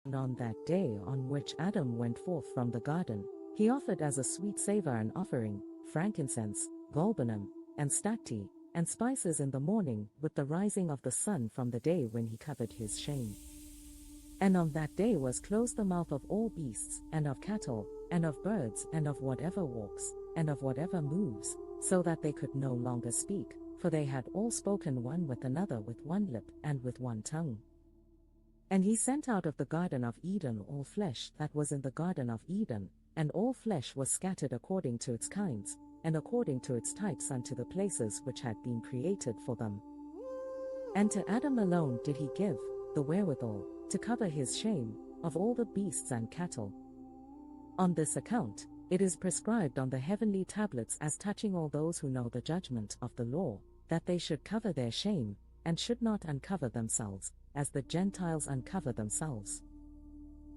And on that day on which Adam went forth from the garden, he offered as a sweet savor an offering, frankincense, galbanum, and stacte, and spices in the morning with the rising of the sun from the day when he covered his shame. And on that day was closed the mouth of all beasts, and of cattle, and of birds, and of whatever walks, and of whatever moves, so that they could no longer speak, for they had all spoken one with another with one lip and with one tongue. And he sent out of the Garden of Eden all flesh that was in the Garden of Eden, and all flesh was scattered according to its kinds, and according to its types unto the places which had been created for them. And to Adam alone did he give the wherewithal to cover his shame of all the beasts and cattle. On this account, it is prescribed on the heavenly tablets as touching all those who know the judgment of the law, that they should cover their shame, and should not uncover themselves, as the Gentiles uncover themselves.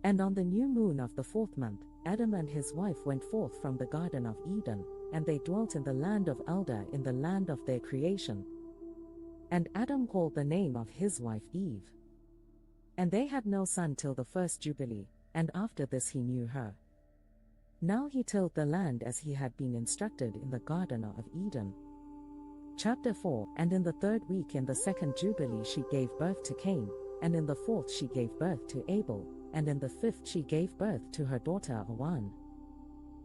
And on the new moon of the 4th month, Adam and his wife went forth from the Garden of Eden, and they dwelt in the land of Elder in the land of their creation. And Adam called the name of his wife Eve. And they had no son till the 1st Jubilee, and after this he knew her. Now he tilled the land as he had been instructed in the Garden of Eden. Chapter 4. And in the 3rd week in the 2nd Jubilee she gave birth to Cain, and in the 4th she gave birth to Abel, and in the 5th she gave birth to her daughter Awan.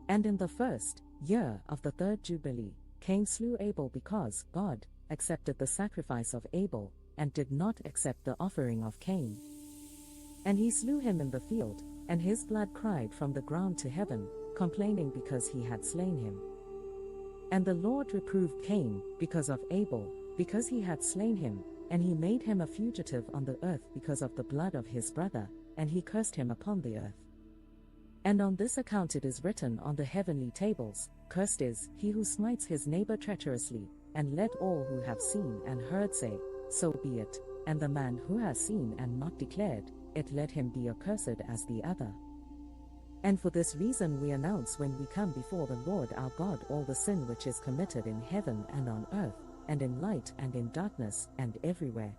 And in the 1st year of the 3rd Jubilee, Cain slew Abel because God accepted the sacrifice of Abel, and did not accept the offering of Cain. And he slew him in the field, and his blood cried from the ground to heaven, complaining because he had slain him. And the Lord reproved Cain because of Abel, because he had slain him, and he made him a fugitive on the earth because of the blood of his brother, and he cursed him upon the earth. And on this account it is written on the heavenly tables, Cursed is he who smites his neighbor treacherously, and let all who have seen and heard say, So be it, and the man who has seen and not declared it, let him be accursed as the other. And for this reason we announce when we come before the Lord our God all the sin which is committed in heaven and on earth, and in light and in darkness, and everywhere.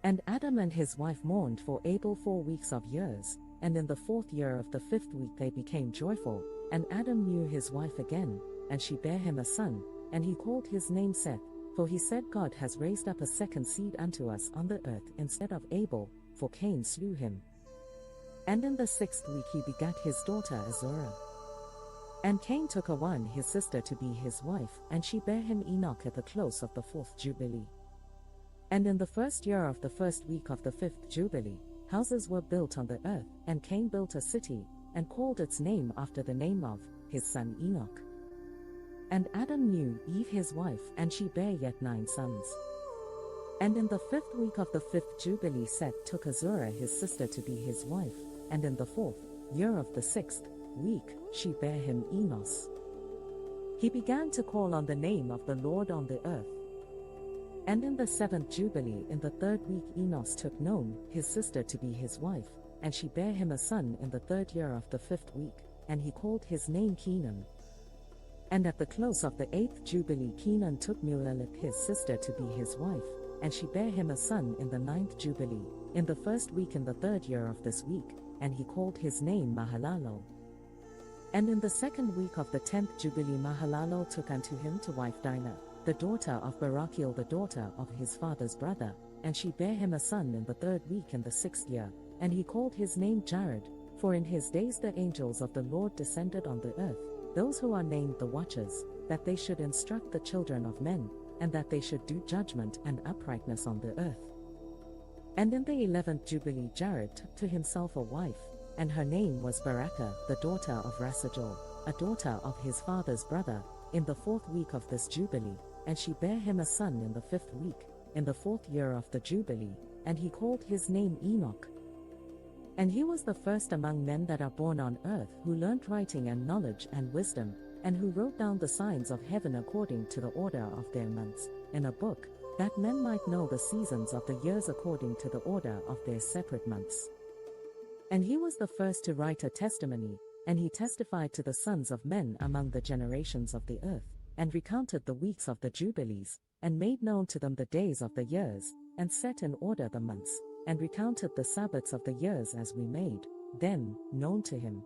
And Adam and his wife mourned for Abel 4 weeks of years, and in the 4th year of the 5th week they became joyful, and Adam knew his wife again, and she bare him a son, and he called his name Seth, for he said, God has raised up a second seed unto us on the earth instead of Abel, for Cain slew him. And in the 6th week he begat his daughter Azorah. And Cain took Awan his sister to be his wife, and she bare him Enoch at the close of the 4th Jubilee. And in the 1st year of the 1st week of the 5th Jubilee, houses were built on the earth, and Cain built a city, and called its name after the name of his son Enoch. And Adam knew Eve his wife, and she bare yet 9 sons. And in the 5th week of the 5th Jubilee Seth took Azorah his sister to be his wife, and in the 4th year of the 6th week she bare him Enos. He began to call on the name of the Lord on the earth. And in the 7th Jubilee in the 3rd week Enos took Non his sister to be his wife, and she bare him a son in the 3rd year of the 5th week, and he called his name Kenan. And at the close of the 8th Jubilee Kenan took Muelelith his sister to be his wife, and she bare him a son in the 9th Jubilee, in the 1st week in the 3rd year of this week, and he called his name Mahalalel. And in the 2nd week of the 10th Jubilee Mahalalel took unto him to wife Dinah, the daughter of Barachiel the daughter of his father's brother, and she bare him a son in the 3rd week in the 6th year, and he called his name Jared, for in his days the angels of the Lord descended on the earth, those who are named the Watchers, that they should instruct the children of men, and that they should do judgment and uprightness on the earth. And in the 11th Jubilee Jared took to himself a wife, and her name was Barakah, the daughter of Rasajol, a daughter of his father's brother, in the 4th week of this Jubilee, and she bare him a son in the 5th week, in the 4th year of the Jubilee, and he called his name Enoch. And he was the first among men that are born on earth who learnt writing and knowledge and wisdom, and who wrote down the signs of heaven according to the order of their months, in a book, that men might know the seasons of the years according to the order of their separate months. And he was the first to write a testimony, and he testified to the sons of men among the generations of the earth, and recounted the weeks of the Jubilees, and made known to them the days of the years, and set in order the months, and recounted the Sabbaths of the years as we made them known to him.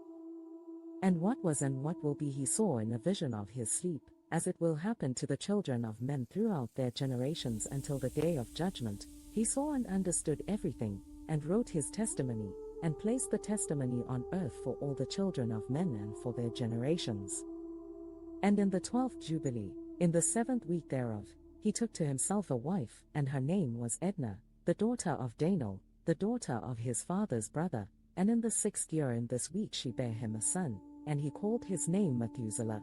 And what was and what will be he saw in a vision of his sleep, as it will happen to the children of men throughout their generations until the day of judgment. He saw and understood everything, and wrote his testimony, and placed the testimony on earth for all the children of men and for their generations. And in the 12th Jubilee, in the 7th week thereof, he took to himself a wife, and her name was Edna, the daughter of Daniel, the daughter of his father's brother, and in the 6th year in this week she bare him a son, and he called his name Methuselah.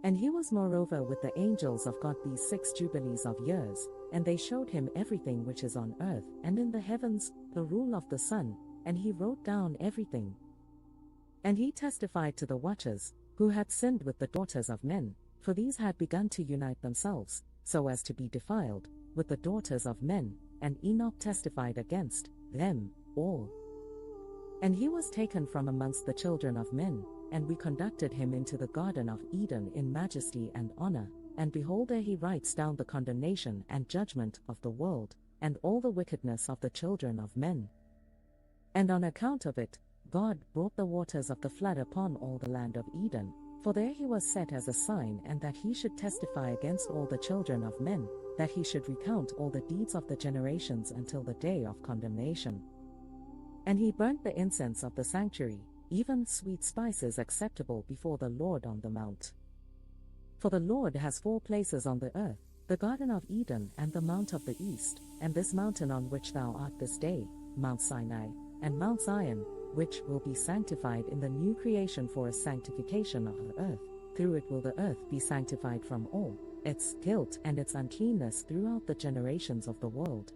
And he was moreover with the angels of God these 6 jubilees of years, and they showed him everything which is on earth and in the heavens, the rule of the sun, and he wrote down everything. And he testified to the watchers, who had sinned with the daughters of men, for these had begun to unite themselves, so as to be defiled, with the daughters of men, and Enoch testified against them all. And he was taken from amongst the children of men, and we conducted him into the Garden of Eden in majesty and honor, and behold there he writes down the condemnation and judgment of the world, and all the wickedness of the children of men. And on account of it, God brought the waters of the flood upon all the land of Eden, for there he was set as a sign, and that he should testify against all the children of men, that he should recount all the deeds of the generations until the day of condemnation. And he burnt the incense of the sanctuary, even sweet spices acceptable before the Lord on the mount. For the Lord has 4 places on the earth, the Garden of Eden and the Mount of the East, and this mountain on which thou art this day, Mount Sinai, and Mount Zion, which will be sanctified in the new creation for a sanctification of the earth. Through it will the earth be sanctified from all its guilt and its uncleanness throughout the generations of the world.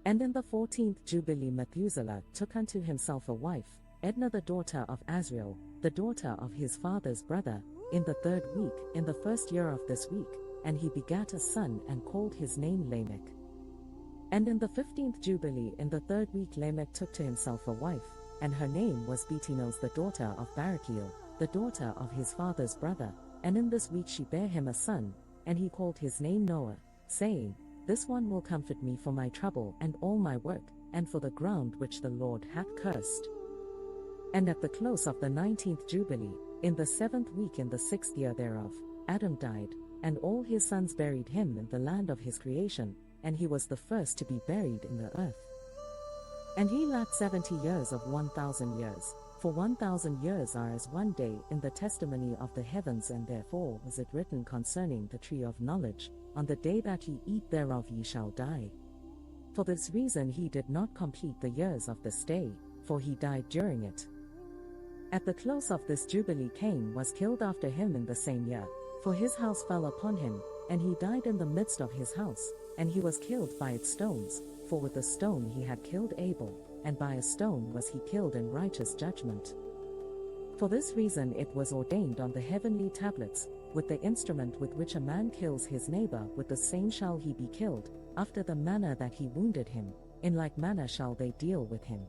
And in the 14th Jubilee Methuselah took unto himself a wife, Edna the daughter of Azriel, the daughter of his father's brother, in the 3rd week, in the 1st year of this week, and he begat a son and called his name Lamech. And in the 15th Jubilee in the 3rd week Lamech took to himself a wife, and her name was Betinos the daughter of Barachiel, the daughter of his father's brother, and in this week she bare him a son, and he called his name Noah, saying, This one will comfort me for my trouble and all my work, and for the ground which the Lord hath cursed. And at the close of the 19th Jubilee, in the 7th week in the 6th year thereof, Adam died, and all his sons buried him in the land of his creation, and he was the first to be buried in the earth. And he lacked 70 years of 1,000 years, for 1,000 years are as one day in the testimony of the heavens, and therefore was it written concerning the tree of knowledge, On the day that ye eat thereof ye shall die. For this reason he did not complete the years of this day, for he died during it. At the close of this jubilee Cain was killed after him in the same year, for his house fell upon him, and he died in the midst of his house, and he was killed by its stones, for with a stone he had killed Abel, and by a stone was he killed in righteous judgment. For this reason it was ordained on the heavenly tablets, with the instrument with which a man kills his neighbor, with the same shall he be killed, after the manner that he wounded him, in like manner shall they deal with him.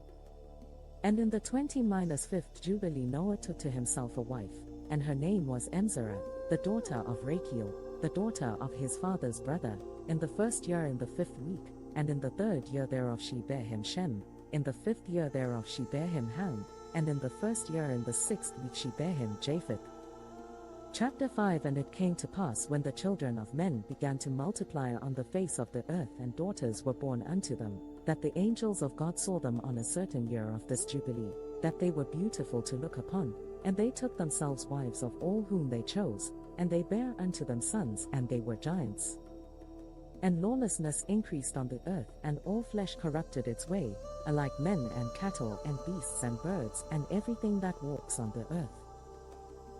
And in the 25th Jubilee Noah took to himself a wife, and her name was Emzerah, the daughter of Rachiel, the daughter of his father's brother, in the 1st year in the 5th week, and in the 3rd year thereof she bare him Shem, in the 5th year thereof she bare him Ham, and in the 1st year in the 6th week she bare him Japheth. Chapter 5. And it came to pass, when the children of men began to multiply on the face of the earth, and daughters were born unto them, that the angels of God saw them on a certain year of this jubilee, that they were beautiful to look upon, and they took themselves wives of all whom they chose, and they bare unto them sons, and they were giants. And lawlessness increased on the earth, and all flesh corrupted its way, alike men and cattle and beasts and birds and everything that walks on the earth.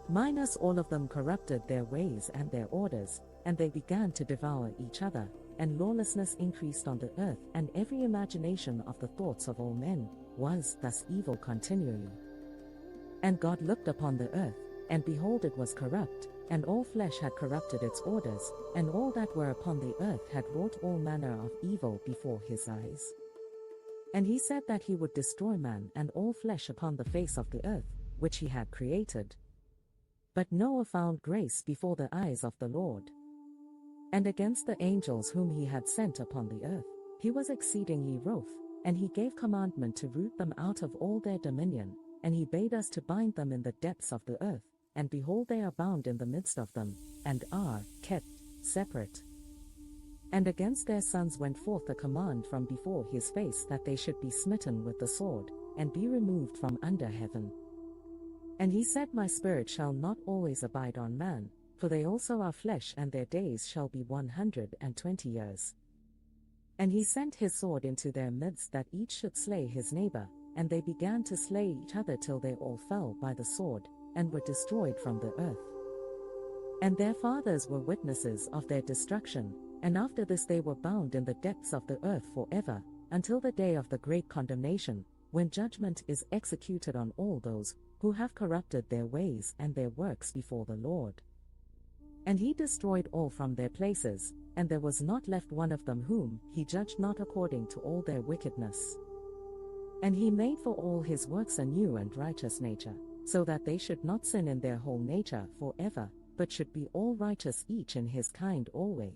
Minus all of them corrupted their ways and their orders, and they began to devour each other, and lawlessness increased on the earth, and every imagination of the thoughts of all men was thus evil continually. And God looked upon the earth, and behold it was corrupt, and all flesh had corrupted its orders, and all that were upon the earth had wrought all manner of evil before his eyes. And he said that he would destroy man and all flesh upon the face of the earth, which he had created. But Noah found grace before the eyes of the Lord. And against the angels whom he had sent upon the earth, he was exceedingly wroth, And he gave commandment to root them out of all their dominion, and he bade us to bind them in the depths of the earth, and behold they are bound in the midst of them, and are kept separate. And against their sons went forth a command from before his face that they should be smitten with the sword, and be removed from under heaven. And he said, My spirit shall not always abide on man, for they also are flesh, and their days shall be 120 years. And he sent his sword into their midst, that each should slay his neighbor, and they began to slay each other till they all fell by the sword, and were destroyed from the earth. And their fathers were witnesses of their destruction, and after this they were bound in the depths of the earth forever, until the day of the great condemnation, when judgment is executed on all those who have corrupted their ways and their works before the Lord. And he destroyed all from their places, and there was not left one of them whom he judged not according to all their wickedness. And he made for all his works a new and righteous nature, so that they should not sin in their whole nature forever, but should be all righteous each in his kind always.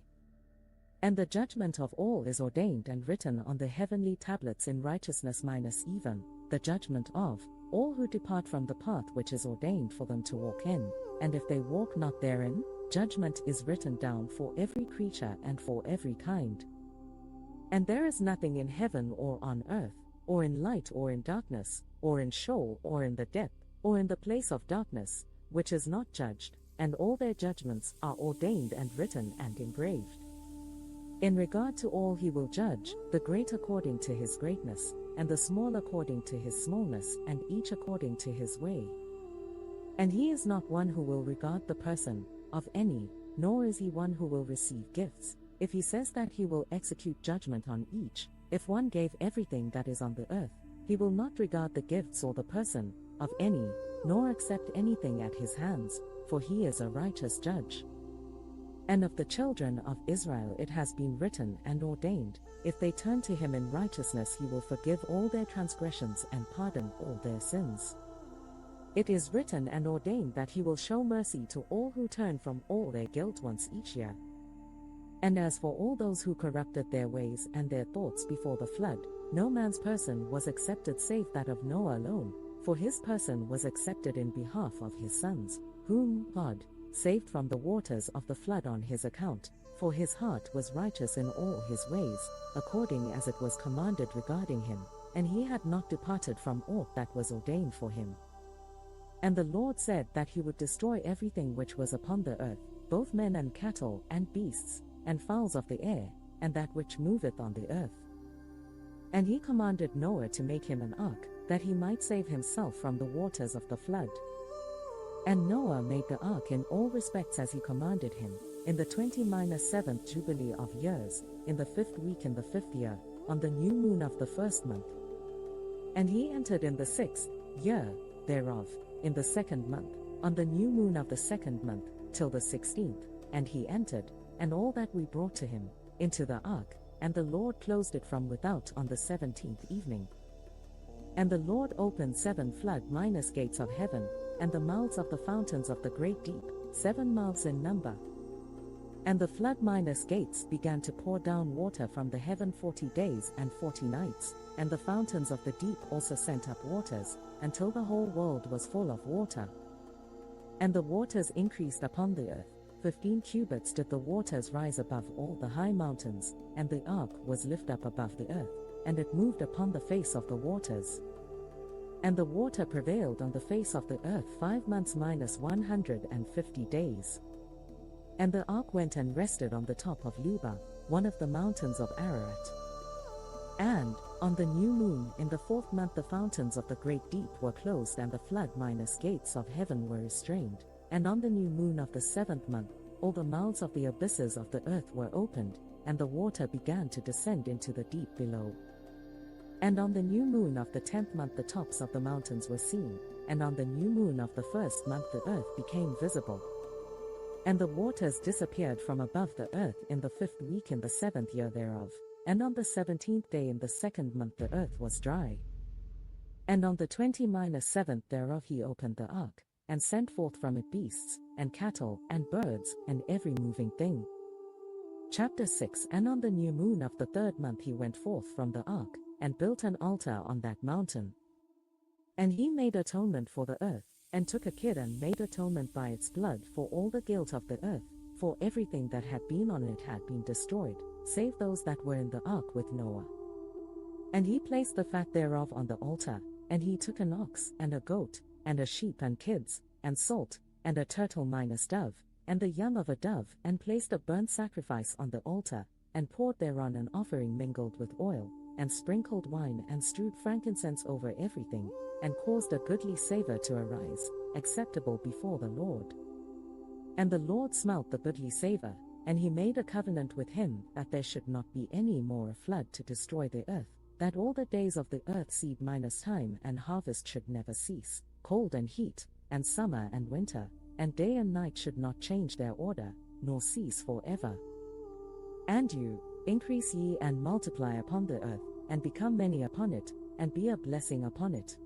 And the judgment of all is ordained and written on the heavenly tablets in righteousness, minus even the judgment of all who depart from the path which is ordained for them to walk in, and if they walk not therein, judgment is written down for every creature and for every kind. And there is nothing in heaven or on earth, or in light or in darkness, or in Sheol or in the depth, or in the place of darkness, which is not judged, and all their judgments are ordained and written and engraved. In regard to all he will judge, the great according to his greatness, and the small according to his smallness, and each according to his way. And he is not one who will regard the person of any, nor is he one who will receive gifts, if he says that he will execute judgment on each. If one gave everything that is on the earth, he will not regard the gifts or the person of any, nor accept anything at his hands, for he is a righteous judge. And of the children of Israel it has been written and ordained, if they turn to him in righteousness he will forgive all their transgressions and pardon all their sins. It is written and ordained that he will show mercy to all who turn from all their guilt once each year. And as for all those who corrupted their ways and their thoughts before the flood, no man's person was accepted save that of Noah alone, for his person was accepted in behalf of his sons, whom God saved from the waters of the flood on his account, for his heart was righteous in all his ways, according as it was commanded regarding him, and he had not departed from aught that was ordained for him. And the Lord said that he would destroy everything which was upon the earth, both men and cattle and beasts, and fowls of the air, and that which moveth on the earth. And he commanded Noah to make him an ark, that he might save himself from the waters of the flood. And Noah made the ark in all respects as he commanded him, in the 27th Jubilee of years, in the 5th week in the 5th year, on the new moon of the 1st month. And he entered in the 6th year thereof, in the 2nd month, on the new moon of the 2nd month, till the 16th, and he entered, and all that we brought to him, into the ark, and the Lord closed it from without on the 17th evening. And the Lord opened 7 gates of heaven, and the mouths of the fountains of the great deep, 7 mouths in number. And the flood gates began to pour down water from the heaven 40 days and 40 nights, and the fountains of the deep also sent up waters, until the whole world was full of water. And the waters increased upon the earth, 15 cubits did the waters rise above all the high mountains, and the ark was lifted up above the earth, and it moved upon the face of the waters. And the water prevailed on the face of the earth 5 months 150 days. And the ark went and rested on the top of Luba, one of the mountains of Ararat. And, on the new moon in the 4th month the fountains of the great deep were closed and the flood gates of heaven were restrained, and on the new moon of the 7th month, all the mouths of the abysses of the earth were opened, and the water began to descend into the deep below. And on the new moon of the 10th month the tops of the mountains were seen, and on the new moon of the 1st month the earth became visible. And the waters disappeared from above the earth in the 5th week in the 7th year thereof, and on the 17th day in the 2nd month the earth was dry. And on the 27th thereof he opened the ark, and sent forth from it beasts, and cattle, and birds, and every moving thing. Chapter 6. And on the new moon of the 3rd month he went forth from the ark, and built an altar on that mountain. And he made atonement for the earth, and took a kid and made atonement by its blood for all the guilt of the earth, for everything that had been on it had been destroyed, save those that were in the ark with Noah. And he placed the fat thereof on the altar, and he took an ox, and a goat, and a sheep and kids, and salt, and a turtle minus dove, and the young of a dove, and placed a burnt sacrifice on the altar, and poured thereon an offering mingled with oil, and sprinkled wine, and strewed frankincense over everything, and caused a goodly savour to arise, acceptable before the Lord. And the Lord smelt the goodly savour, and he made a covenant with him that there should not be any more a flood to destroy the earth, that all the days of the earth seed minus time and harvest should never cease, cold and heat, and summer and winter, and day and night should not change their order, nor cease forever. And you, increase ye and multiply upon the earth, and become many upon it, and be a blessing upon it.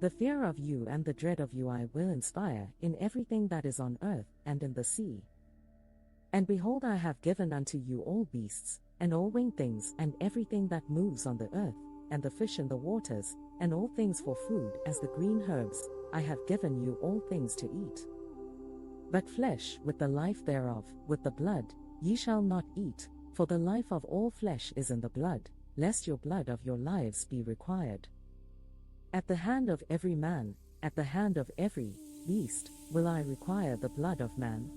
The fear of you and the dread of you I will inspire in everything that is on earth and in the sea. And behold, I have given unto you all beasts, and all winged things, and everything that moves on the earth, and the fish in the waters, and all things for food, as the green herbs, I have given you all things to eat. But flesh, with the life thereof, with the blood, ye shall not eat, for the life of all flesh is in the blood, lest your blood of your lives be required. At the hand of every man, at the hand of every beast, will I require the blood of man.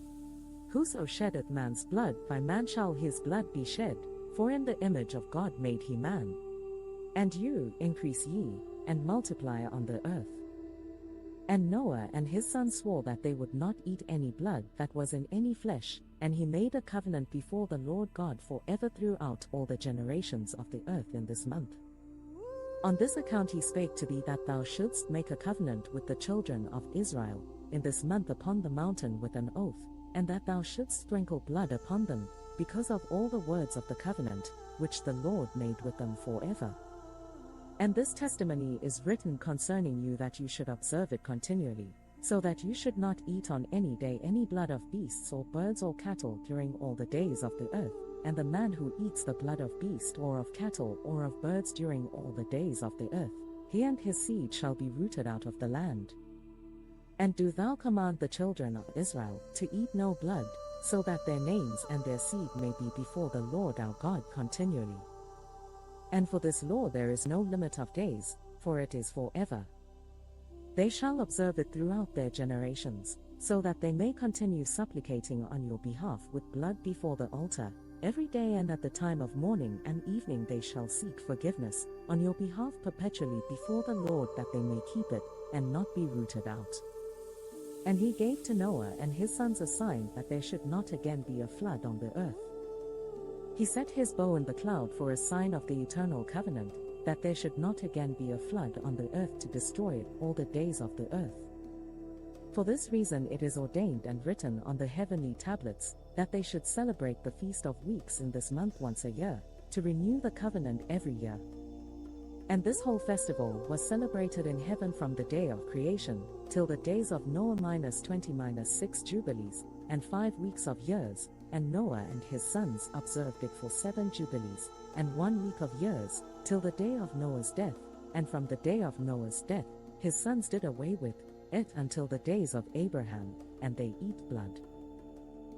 Whoso sheddeth man's blood, by man shall his blood be shed, for in the image of God made he man. And you, increase ye, and multiply on the earth. And Noah and his sons swore that they would not eat any blood that was in any flesh, and he made a covenant before the Lord God forever throughout all the generations of the earth in this month. On this account he spake to thee that thou shouldst make a covenant with the children of Israel in this month upon the mountain with an oath, and that thou shouldst sprinkle blood upon them, because of all the words of the covenant, which the Lord made with them forever. And this testimony is written concerning you, that you should observe it continually, so that you should not eat on any day any blood of beasts or birds or cattle during all the days of the earth, and the man who eats the blood of beast or of cattle or of birds during all the days of the earth, he and his seed shall be rooted out of the land. And do thou command the children of Israel to eat no blood, so that their names and their seed may be before the Lord our God continually. And for this law there is no limit of days, for it is forever. They shall observe it throughout their generations, so that they may continue supplicating on your behalf with blood before the altar. Every day and at the time of morning and evening they shall seek forgiveness on your behalf perpetually before the Lord, that they may keep it, and not be rooted out. And he gave to Noah and his sons a sign that there should not again be a flood on the earth. He set his bow in the cloud for a sign of the eternal covenant, that there should not again be a flood on the earth to destroy it all the days of the earth. For this reason it is ordained and written on the heavenly tablets, that they should celebrate the Feast of Weeks in this month once a year, to renew the covenant every year. And this whole festival was celebrated in heaven from the day of creation, till the days of Noah -20 - 6 Jubilees, and 5 weeks of years, and Noah and his sons observed it for 7 Jubilees, and 1 week of years, till the day of Noah's death, and from the day of Noah's death, his sons did away with it until the days of Abraham, and they eat blood.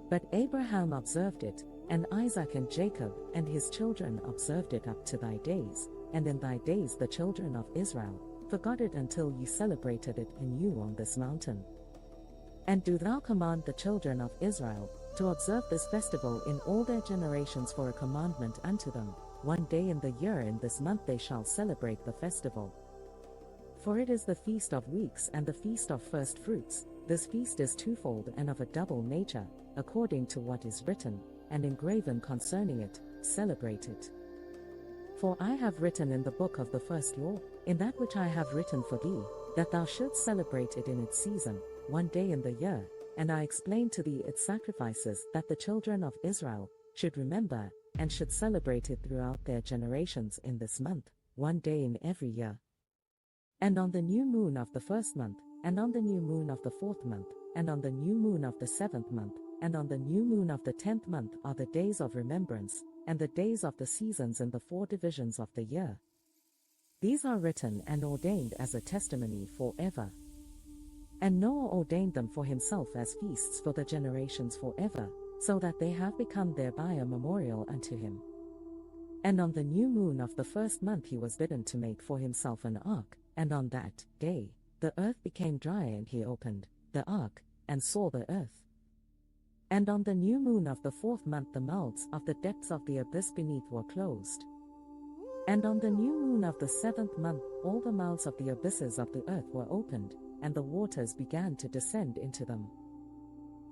But Abraham observed it, and Isaac and Jacob and his children observed it up to thy days, and in thy days the children of Israel forgot it until you celebrated it anew on this mountain. And do thou command the children of Israel to observe this festival in all their generations for a commandment unto them. 1 day in the year in this month they shall celebrate the festival. For it is the Feast of Weeks and the Feast of First Fruits. This feast is twofold and of a double nature, according to what is written and engraven concerning it, celebrate it. For I have written in the book of the first law, in that which I have written for thee, that thou shouldst celebrate it in its season, 1 day in the year, and I explained to thee its sacrifices, that the children of Israel should remember, and should celebrate it throughout their generations in this month, 1 day in every year. And on the new moon of the first month, and on the new moon of the 4th month, and on the new moon of the 7th month, and on the new moon of the 10th month are the days of remembrance, and the days of the seasons in the 4 divisions of the year. These are written and ordained as a testimony forever. And Noah ordained them for himself as feasts for the generations forever, so that they have become thereby a memorial unto him. And on the new moon of the 1st month he was bidden to make for himself an ark, and on that day the earth became dry, and he opened the ark, and saw the earth. And on the new moon of the 4th month the mouths of the depths of the abyss beneath were closed. And on the new moon of the 7th month all the mouths of the abysses of the earth were opened, and the waters began to descend into them.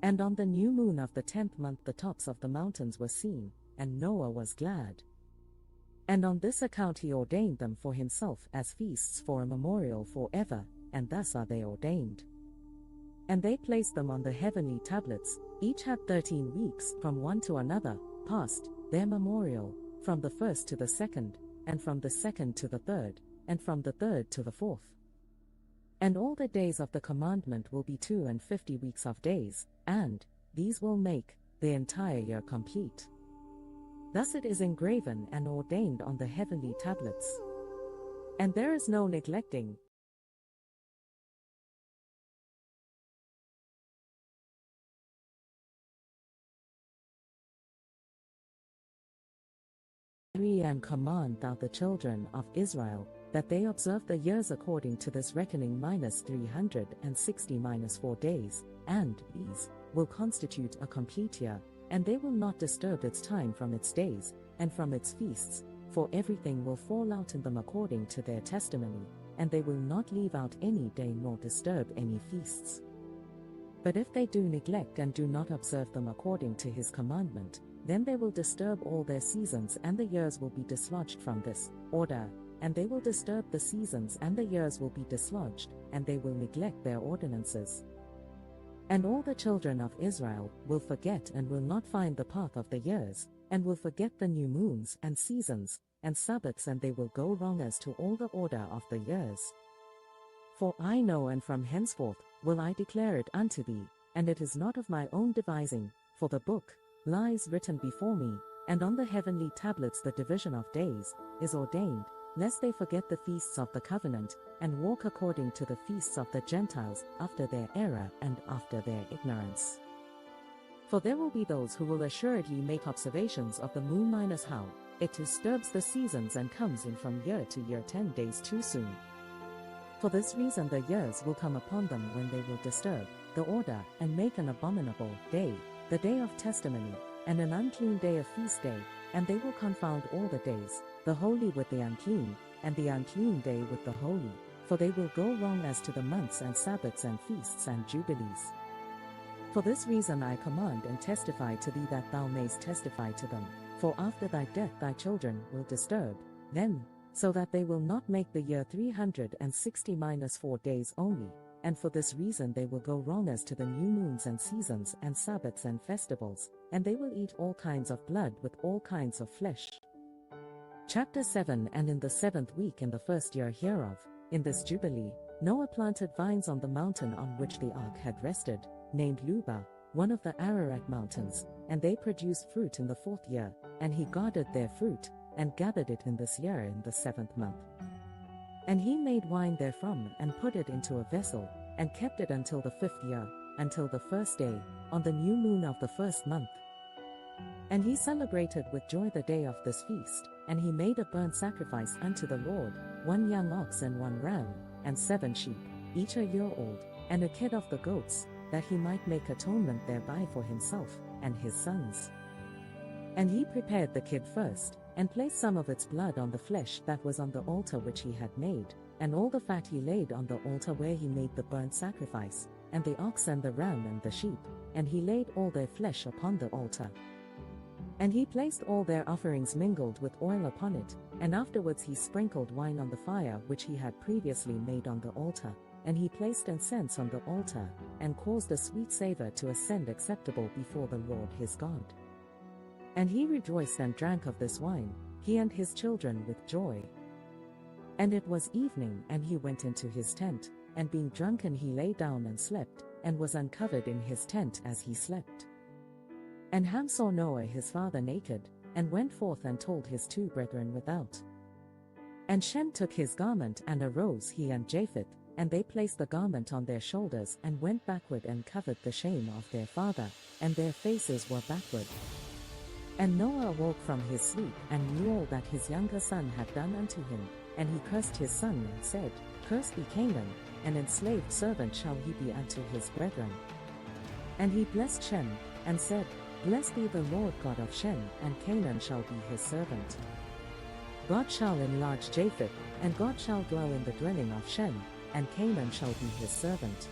And on the new moon of the 10th month the tops of the mountains were seen, and Noah was glad. And on this account he ordained them for himself as feasts for a memorial forever, and thus are they ordained. And they placed them on the heavenly tablets, each had 13 weeks from one to another, passed their memorial, from the 1st to the 2nd, and from the 2nd to the 3rd, and from the 3rd to the 4th. And all the days of the commandment will be 52 weeks of days, and these will make the entire year complete. Thus it is engraven and ordained on the heavenly tablets. And there is no neglecting. And command thou the children of Israel, that they observe the years according to this reckoning -360 - 4 days, and these will constitute a complete year, and they will not disturb its time from its days, and from its feasts, for everything will fall out in them according to their testimony, and they will not leave out any day nor disturb any feasts. But if they do neglect and do not observe them according to his commandment, then they will disturb all their seasons, and the years will be dislodged from this order, and they will disturb the seasons, and the years will be dislodged, and they will neglect their ordinances. And all the children of Israel will forget and will not find the path of the years, and will forget the new moons and seasons and Sabbaths, and they will go wrong as to all the order of the years. For I know, and from henceforth will I declare it unto thee, and it is not of my own devising, for the book lies written before me, and on the heavenly tablets the division of days is ordained, lest they forget the feasts of the covenant, and walk according to the feasts of the Gentiles, after their error and after their ignorance. For there will be those who will assuredly make observations of the moon minus how it disturbs the seasons and comes in from year to year 10 days too soon. For this reason the years will come upon them when they will disturb the order, and make an abominable day, the day of testimony, and an unclean day a feast day, and they will confound all the days, the holy with the unclean, and the unclean day with the holy, for they will go wrong as to the months and Sabbaths and feasts and jubilees. For this reason I command and testify to thee that thou mayst testify to them, for after thy death thy children will disturb them, so that they will not make the year 360 - 4 days only. And for this reason they will go wrong as to the new moons and seasons and Sabbaths and festivals, and they will eat all kinds of blood with all kinds of flesh. Chapter 7. And in the 7th week in the 1st year hereof, in this Jubilee, Noah planted vines on the mountain on which the ark had rested, named Luba, one of the Ararat mountains, and they produced fruit in the 4th year, and he guarded their fruit, and gathered it in this year in the 7th month. And he made wine therefrom, and put it into a vessel, and kept it until the 5th year, until the 1st day, on the new moon of the 1st month. And he celebrated with joy the day of this feast, and he made a burnt sacrifice unto the Lord, 1 young ox and 1 ram, and 7 sheep, each a year old, and a kid of the goats, that he might make atonement thereby for himself and his sons. And he prepared the kid first, and placed some of its blood on the flesh that was on the altar which he had made, and all the fat he laid on the altar where he made the burnt sacrifice, and the ox and the ram and the sheep, and he laid all their flesh upon the altar. And he placed all their offerings mingled with oil upon it, and afterwards he sprinkled wine on the fire which he had previously made on the altar, and he placed incense on the altar, and caused a sweet savor to ascend acceptable before the Lord his God. And he rejoiced and drank of this wine, he and his children with joy. And it was evening, and he went into his tent, and being drunken he lay down and slept, and was uncovered in his tent as he slept. And Ham saw Noah his father naked, and went forth and told his 2 brethren without. And Shem took his garment and arose, he and Japheth, and they placed the garment on their shoulders and went backward and covered the shame of their father, and their faces were backward. And Noah awoke from his sleep and knew all that his younger son had done unto him, and he cursed his son and said, Cursed be Canaan, an enslaved servant shall he be unto his brethren. And he blessed Shem, and said, Blessed be the Lord God of Shem, and Canaan shall be his servant. God shall enlarge Japheth, and God shall dwell in the dwelling of Shem, and Canaan shall be his servant.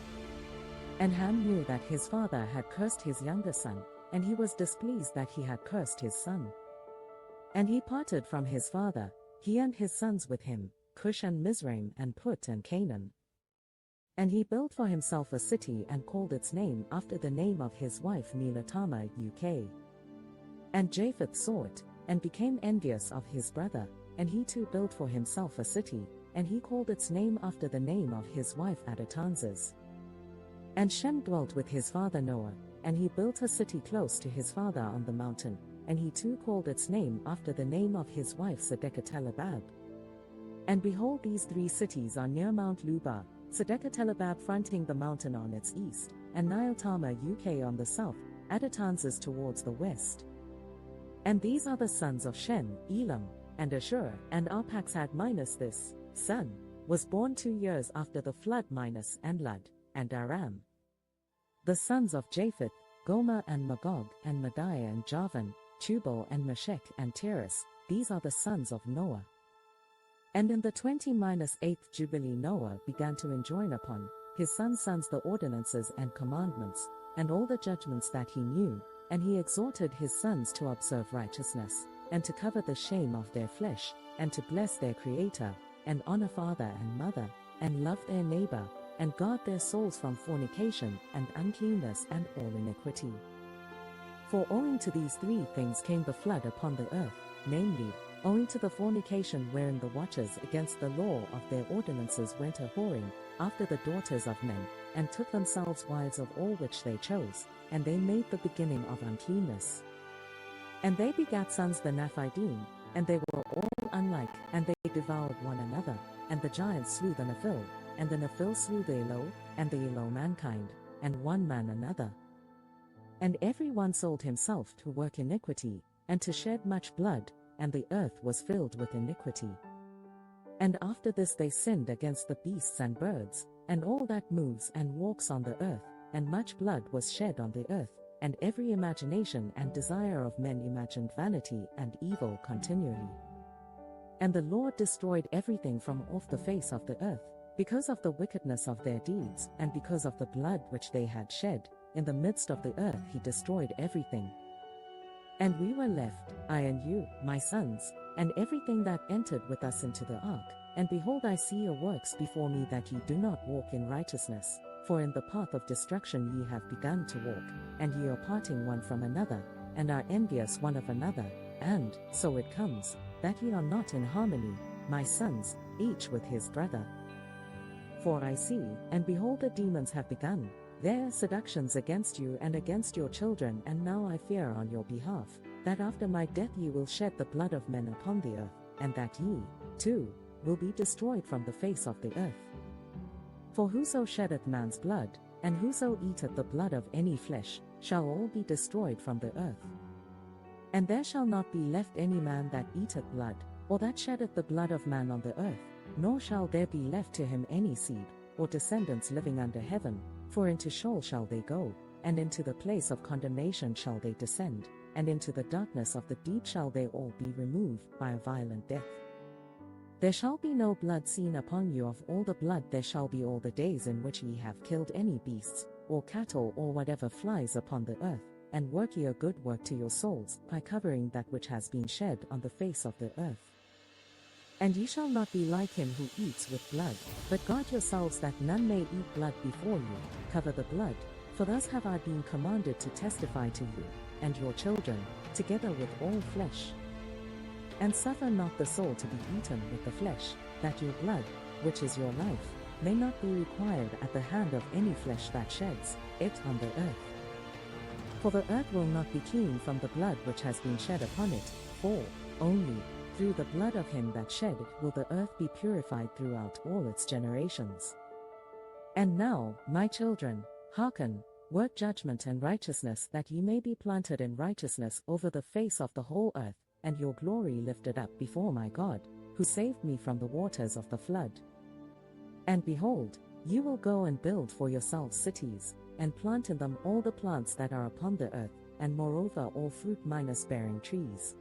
And Ham knew that his father had cursed his younger son, and he was displeased that he had cursed his son. And he parted from his father, he and his sons with him, Cush and Mizraim and Put and Canaan. And he built for himself a city and called its name after the name of his wife Melatama UK. And Japheth saw it, and became envious of his brother, and he too built for himself a city, and he called its name after the name of his wife Adatanzes. And Shem dwelt with his father Noah, and he built a city close to his father on the mountain, and he too called its name after the name of his wife Sedekatelabab. And behold, these 3 cities are near Mount Luba, Sedekatelabab fronting the mountain on its east, and Niletama UK on the south, Adatanzes towards the west. And these are the sons of Shem, Elam, and Ashur, and Arphaxad minus this son was born 2 years after the flood minus Enlad, and Aram. The sons of Japheth, Gomer and Magog, and Madai and Javan, Tubal and Meshech and Tiras, these are the sons of Noah. And in the 20-8th Jubilee Noah began to enjoin upon his sons the ordinances and commandments, and all the judgments that he knew, and he exhorted his sons to observe righteousness, and to cover the shame of their flesh, and to bless their Creator, and honor father and mother, and love their neighbor, and guard their souls from fornication and uncleanness and all iniquity. For owing to these 3 things came the flood upon the earth, namely, owing to the fornication wherein the watchers against the law of their ordinances went a-whoring after the daughters of men, and took themselves wives of all which they chose, and they made the beginning of uncleanness. And they begat sons the Nephidim, and they were all unlike, and they devoured one another, and the giants slew the Nephil, and the Nephil slew the Elo, and the Elo mankind, and one man another. And every one sold himself to work iniquity, and to shed much blood, and the earth was filled with iniquity. And after this they sinned against the beasts and birds, and all that moves and walks on the earth, and much blood was shed on the earth, and every imagination and desire of men imagined vanity and evil continually. And the Lord destroyed everything from off the face of the earth, because of the wickedness of their deeds, and because of the blood which they had shed. In the midst of the earth he destroyed everything. And we were left, I and you, my sons, and everything that entered with us into the ark. And behold, I see your works before me, that ye do not walk in righteousness. For in the path of destruction ye have begun to walk, and ye are parting one from another, and are envious one of another. And so it comes, that ye are not in harmony, my sons, each with his brother. For I see, and behold, the demons have begun their seductions against you and against your children, and now I fear on your behalf, that after my death ye will shed the blood of men upon the earth, and that ye, too, will be destroyed from the face of the earth. For whoso sheddeth man's blood, and whoso eateth the blood of any flesh, shall all be destroyed from the earth. And there shall not be left any man that eateth blood, or that sheddeth the blood of man on the earth, nor shall there be left to him any seed, or descendants living under heaven, for into Sheol shall they go, and into the place of condemnation shall they descend, and into the darkness of the deep shall they all be removed by a violent death. There shall be no blood seen upon you; of all the blood there shall be all the days in which ye have killed any beasts, or cattle, or whatever flies upon the earth, and work ye a good work to your souls, by covering that which has been shed on the face of the earth. And ye shall not be like him who eats with blood, but guard yourselves that none may eat blood before you. Cover the blood, for thus have I been commanded to testify to you, and your children, together with all flesh. And suffer not the soul to be eaten with the flesh, that your blood, which is your life, may not be required at the hand of any flesh that sheds it on the earth. For the earth will not be clean from the blood which has been shed upon it, For, only, through the blood of him that shed it will the earth be purified throughout all its generations. And now, my children, hearken, work judgment and righteousness, that ye may be planted in righteousness over the face of the whole earth, and your glory lifted up before my God, who saved me from the waters of the flood. And behold, you will go and build for yourselves cities, and plant in them all the plants that are upon the earth, and moreover all fruit-bearing trees.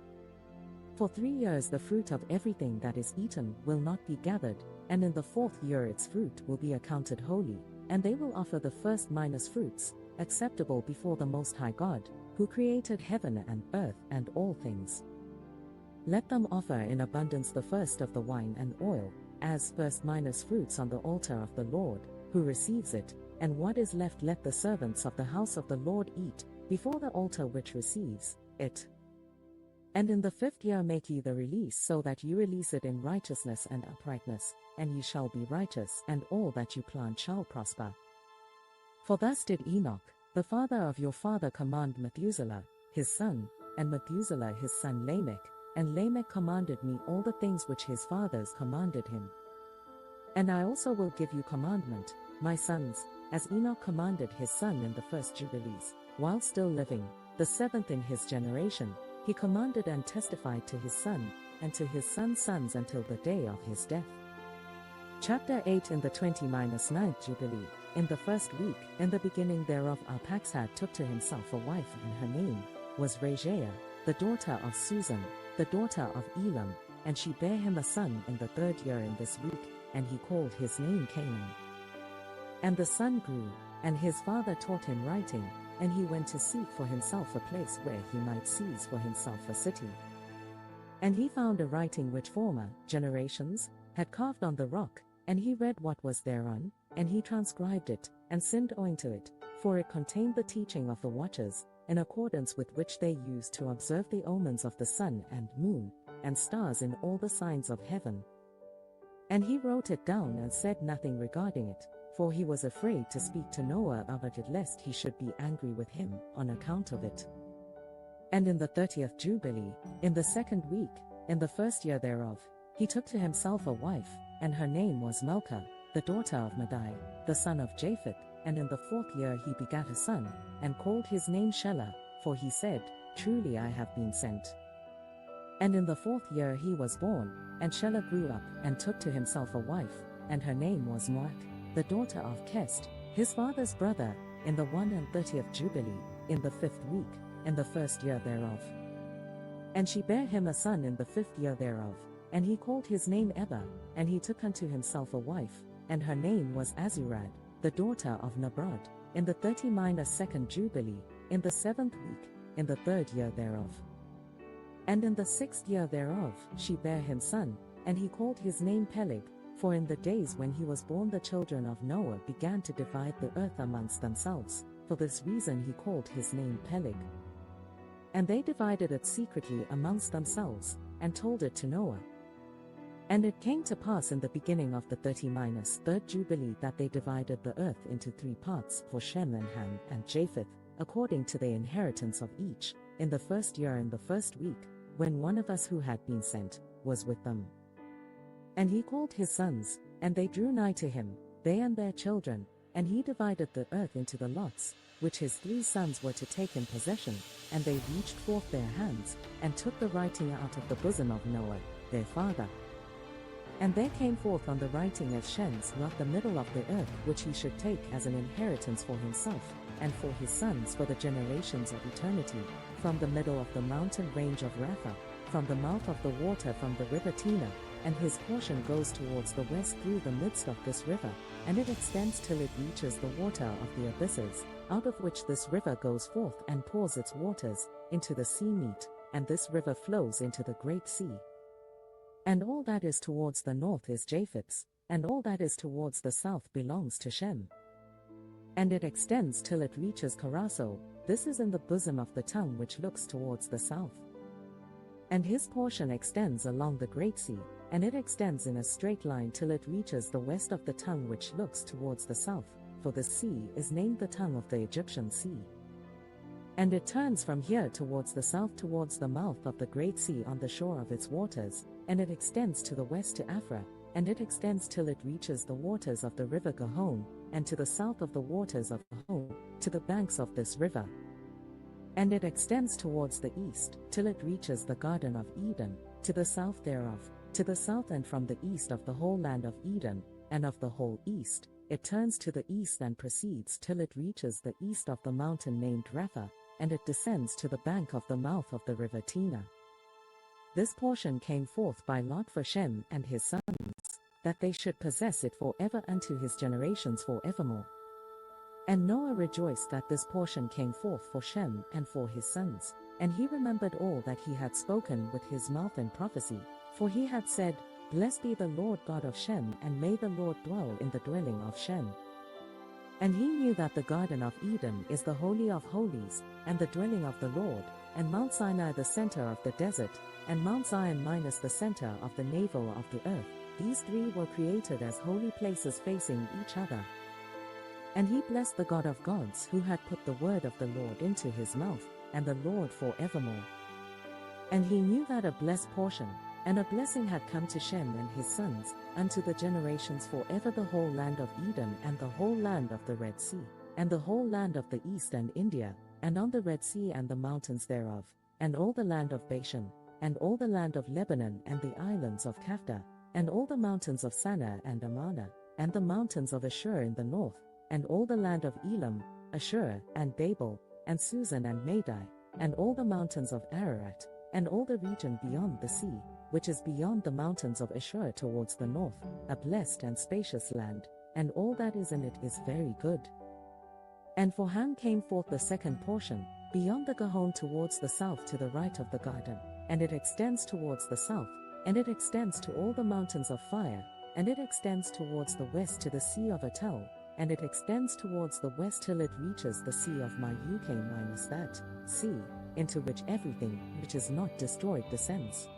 For 3 years the fruit of everything that is eaten will not be gathered, and in the 4th year its fruit will be accounted holy, and they will offer the first fruits, acceptable before the Most High God, who created heaven and earth and all things. Let them offer in abundance the first of the wine and oil, as first fruits on the altar of the Lord, who receives it, and what is left let the servants of the house of the Lord eat, before the altar which receives it. And in the 5th year make ye the release, so that ye release it in righteousness and uprightness, and ye shall be righteous, and all that you plant shall prosper. For thus did Enoch, the father of your father, command Methuselah, his son, and Methuselah his son Lamech, and Lamech commanded me all the things which his fathers commanded him. And I also will give you commandment, my sons, as Enoch commanded his son in the first Jubilees, while still living, the 7th in his generation, he commanded and testified to his son, and to his son's sons until the day of his death. Chapter 8. In the 29th Jubilee, in the first week, in the beginning thereof, Arphaxad took to himself a wife, and her name was Raziah, the daughter of Susan, the daughter of Elam, and she bare him a son in the 3rd year in this week, and he called his name Canaan. And the son grew, and his father taught him writing, and he went to seek for himself a place where he might seize for himself a city. And he found a writing which former generations had carved on the rock, and he read what was thereon, and he transcribed it, and sinned owing to it, for it contained the teaching of the watchers, in accordance with which they used to observe the omens of the sun and moon, and stars in all the signs of heaven. And he wrote it down and said nothing regarding it, for he was afraid to speak to Noah about it, lest he should be angry with him on account of it. And in the 30th Jubilee, in the 2nd week, in the 1st year thereof, he took to himself a wife, and her name was Milcah, the daughter of Madai, the son of Japheth, and in the 4th year he begat a son, and called his name Shelah, for he said, Truly I have been sent. And in the 4th year he was born, and Shelah grew up, and took to himself a wife, and her name was Moach, the daughter of Kest, his father's brother, in the 31st Jubilee, in the 5th week, in the 1st year thereof. And she bare him a son in the 5th year thereof, and he called his name Eber, and he took unto himself a wife, and her name was Azurad, the daughter of Nabrod, in the 32nd Jubilee, in the 7th week, in the 3rd year thereof. And in the 6th year thereof she bare him son, and he called his name Peleg, for in the days when he was born the children of Noah began to divide the earth amongst themselves, for this reason he called his name Peleg. And they divided it secretly amongst themselves, and told it to Noah. And it came to pass in the beginning of the 33rd Jubilee that they divided the earth into 3 parts for Shem and Ham and Japheth, according to the inheritance of each, in the 1st year in the 1st week, when one of us who had been sent was with them. And he called his sons, and they drew nigh to him, they and their children, and he divided the earth into the lots, which his 3 sons were to take in possession, and they reached forth their hands, and took the writing out of the bosom of Noah, their father. And there came forth on the writing as Shem's lot the middle of the earth, which he should take as an inheritance for himself, and for his sons for the generations of eternity, from the middle of the mountain range of Rapha, from the mouth of the water from the river Tina, and his portion goes towards the west through the midst of this river, and it extends till it reaches the water of the abysses, out of which this river goes forth and pours its waters into the sea meet, and this river flows into the great sea. And all that is towards the north is Japheth's, and all that is towards the south belongs to Shem. And it extends till it reaches Carasso, this is in the bosom of the tongue which looks towards the south. And his portion extends along the great sea, and it extends in a straight line till it reaches the west of the tongue which looks towards the south, for the sea is named the tongue of the Egyptian sea. And it turns from here towards the south towards the mouth of the Great Sea on the shore of its waters, and it extends to the west to Afra, and it extends till it reaches the waters of the river Gihon, and to the south of the waters of Gihon, to the banks of this river. And it extends towards the east, till it reaches the Garden of Eden, to the south thereof, to the south and from the east of the whole land of Eden, and of the whole east, it turns to the east and proceeds till it reaches the east of the mountain named Rapha, and it descends to the bank of the mouth of the river Tina. This portion came forth by lot for Shem and his sons, that they should possess it forever unto his generations forevermore. And Noah rejoiced that this portion came forth for Shem and for his sons, and he remembered all that he had spoken with his mouth in prophecy, for he had said, Blessed be the Lord God of Shem, and may the Lord dwell in the dwelling of Shem. And he knew that the Garden of Eden is the Holy of Holies, and the dwelling of the Lord, and Mount Sinai the center of the desert, and Mount Zion minus the center of the navel of the earth. These three were created as holy places facing each other. And he blessed the God of gods who had put the word of the Lord into his mouth, and the Lord forevermore. And he knew that a blessed portion, and a blessing had come to Shem and his sons, unto the generations forever, the whole land of Eden, and the whole land of the Red Sea, and the whole land of the east and India, and on the Red Sea and the mountains thereof, and all the land of Bashan, and all the land of Lebanon and the islands of Kafta, and all the mountains of Sana and Amanah, and the mountains of Ashur in the north, and all the land of Elam, Ashur, and Babel, and Susan and Madai, and all the mountains of Ararat, and all the region beyond the sea, which is beyond the mountains of Ashur towards the north, a blessed and spacious land, and all that is in it is very good. And for Ham came forth the second portion, beyond the Gihon towards the south to the right of the garden, and it extends towards the south, and it extends to all the mountains of fire, and it extends towards the west to the sea of Atel, and it extends towards the west till it reaches the sea of Mayuk minus that sea, into which everything which is not destroyed descends.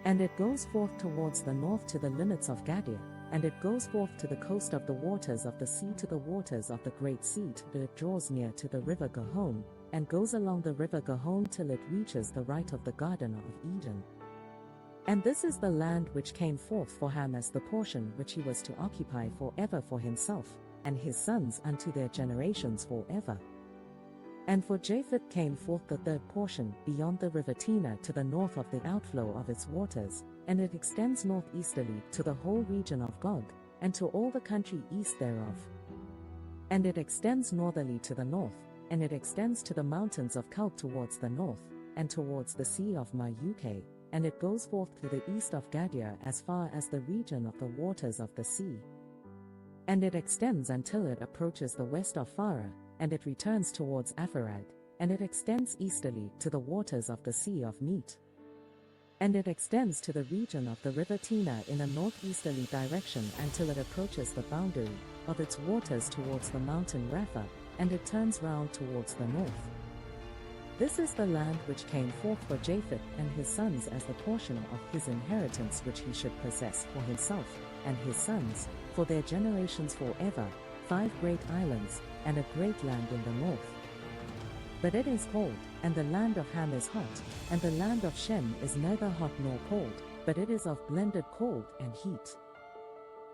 And it goes forth towards the north to the limits of Gadir, and it goes forth to the coast of the waters of the sea to the waters of the great sea till it draws near to the river Gihon, and goes along the river Gihon till it reaches the right of the Garden of Eden. And this is the land which came forth for Ham as the portion which he was to occupy forever for himself, and his sons unto their generations forever. And for Japheth came forth the third portion, beyond the river Tina to the north of the outflow of its waters, and it extends northeasterly to the whole region of Gog, and to all the country east thereof. And it extends northerly to the north, and it extends to the mountains of Kalk towards the north, and towards the sea of Mayuk, and it goes forth to the east of Gadir as far as the region of the waters of the sea. And it extends until it approaches the west of Farah, and it returns towards Apharad, and it extends easterly to the waters of the Sea of Meat. And it extends to the region of the river Tina in a northeasterly direction until it approaches the boundary of its waters towards the mountain Rapha, and it turns round towards the north. This is the land which came forth for Japheth and his sons as the portion of his inheritance which he should possess for himself and his sons, for their generations forever, 5 great islands, and a great land in the north. But it is cold, and the land of Ham is hot, and the land of Shem is neither hot nor cold, but it is of blended cold and heat.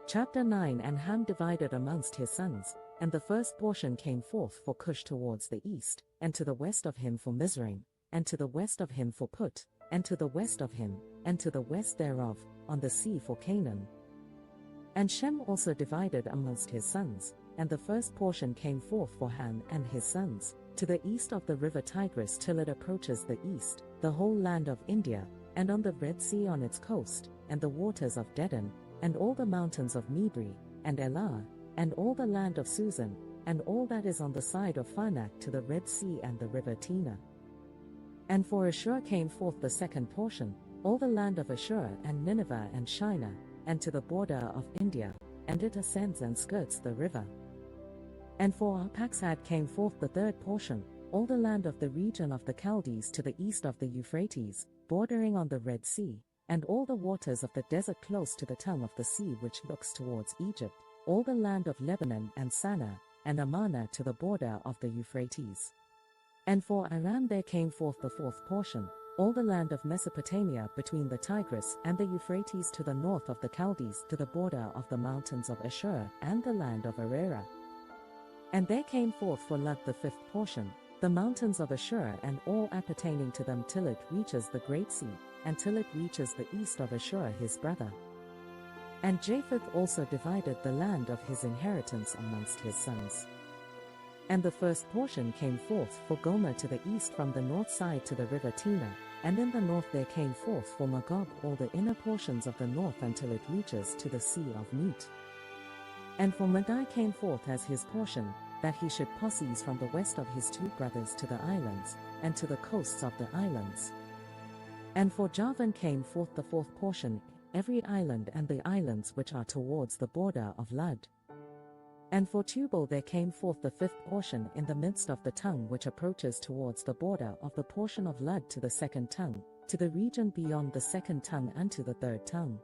Chapter 9. And Ham divided amongst his sons, and the first portion came forth for Cush towards the east, and to the west of him for Mizraim, and to the west of him for Put, and to the west of him, and to the west thereof, on the sea for Canaan. And Shem also divided amongst his sons, and the first portion came forth for Ham and his sons, to the east of the river Tigris till it approaches the east, the whole land of India, and on the Red Sea on its coast, and the waters of Dedan, and all the mountains of Mibri, and Elah, and all the land of Susan, and all that is on the side of Phanak to the Red Sea and the river Tina. And for Ashur came forth the second portion, all the land of Ashur and Nineveh and Shinar, and to the border of India, and it ascends and skirts the river. And for Arphaxad came forth the third portion, all the land of the region of the Chaldees to the east of the Euphrates, bordering on the Red Sea, and all the waters of the desert close to the tongue of the sea which looks towards Egypt, all the land of Lebanon and Sana, and Amanah to the border of the Euphrates. And for Aram there came forth the fourth portion, all the land of Mesopotamia between the Tigris and the Euphrates to the north of the Chaldees to the border of the mountains of Ashur and the land of Arera. And there came forth for Lud the fifth portion, the mountains of Ashur and all appertaining to them till it reaches the great sea, and till it reaches the east of Ashur his brother. And Japheth also divided the land of his inheritance amongst his sons. And the first portion came forth for Gomer to the east from the north side to the river Tina, and in the north there came forth for Magog all the inner portions of the north until it reaches to the sea of Meat. And for Madai came forth as his portion, that he should possess from the west of his two brothers to the islands, and to the coasts of the islands. And for Javan came forth the fourth portion, every island and the islands which are towards the border of Lud. And for Tubal there came forth the fifth portion in the midst of the tongue which approaches towards the border of the portion of Lud to the second tongue, to the region beyond the second tongue unto the third tongue.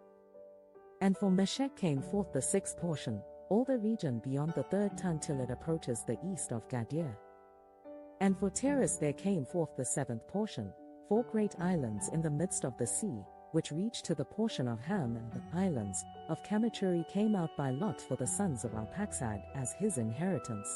And for Meshech came forth the sixth portion, all the region beyond the third tongue till it approaches the east of Gadir. And for Teres there came forth the seventh portion, 4 great islands in the midst of the sea, which reached to the portion of Ham, and the islands of Kamachuri came out by lot for the sons of Arphaxad as his inheritance.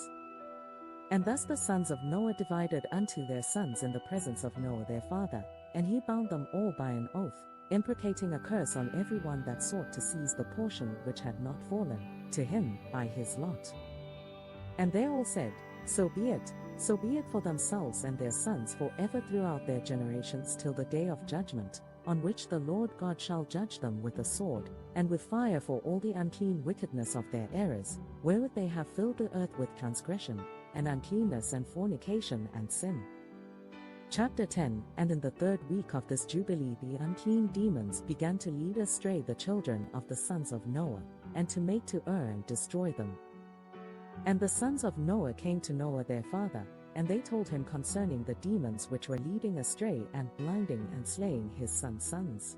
And thus the sons of Noah divided unto their sons in the presence of Noah their father, and he bound them all by an oath, imprecating a curse on every one that sought to seize the portion which had not fallen to him by his lot. And they all said, So be it for themselves and their sons forever throughout their generations till the day of judgment, on which the Lord God shall judge them with the sword, and with fire for all the unclean wickedness of their errors, wherewith they have filled the earth with transgression, and uncleanness and fornication and sin. Chapter 10. And in the 3rd week of this Jubilee the unclean demons began to lead astray the children of the sons of Noah, and to make to err and destroy them. And the sons of Noah came to Noah their father, and they told him concerning the demons which were leading astray and blinding and slaying his sons.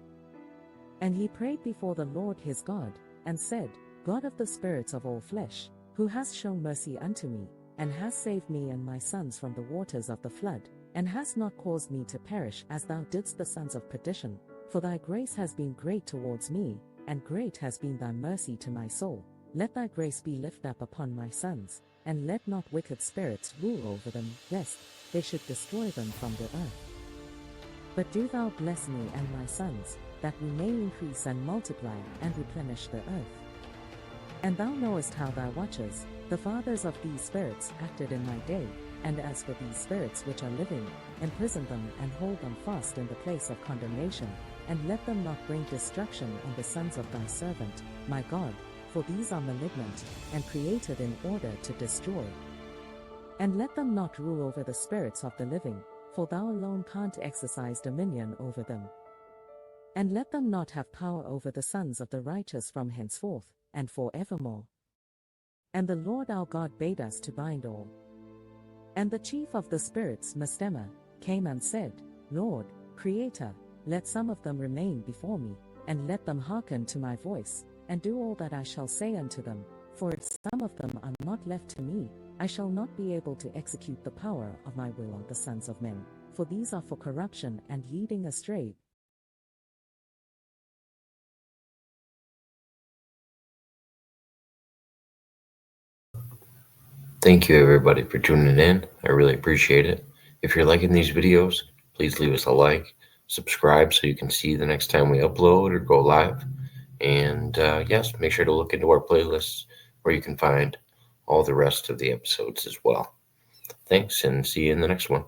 And he prayed before the Lord his God, and said, God of the spirits of all flesh, who hast shown mercy unto me, and hast saved me and my sons from the waters of the flood, and hast not caused me to perish as thou didst the sons of perdition, for thy grace has been great towards me, and great has been thy mercy to my soul. Let thy grace be lifted up upon my sons, and let not wicked spirits rule over them, lest they should destroy them from the earth. But do thou bless me and my sons, that we may increase and multiply, and replenish the earth. And thou knowest how thy watchers, the fathers of these spirits, acted in my day, and as for these spirits which are living, imprison them and hold them fast in the place of condemnation, and let them not bring destruction on the sons of thy servant, my God, for these are malignant, and created in order to destroy. And let them not rule over the spirits of the living, for thou alone canst exercise dominion over them. And let them not have power over the sons of the righteous from henceforth, and for evermore. And the Lord our God bade us to bind all. And the chief of the spirits, Mastema, came and said, Lord, Creator, let some of them remain before me, and let them hearken to my voice, and do all that I shall say unto them, for if some of them are not left to me, I shall not be able to execute the power of my will on the sons of men, for these are for corruption and leading astray. Thank you everybody for tuning in. I really appreciate it. If you're liking these videos, please leave us a like, subscribe so you can see the next time we upload or go live. And yes, make sure to look into our playlists where you can find all the rest of the episodes as well. Thanks, and see you in the next one.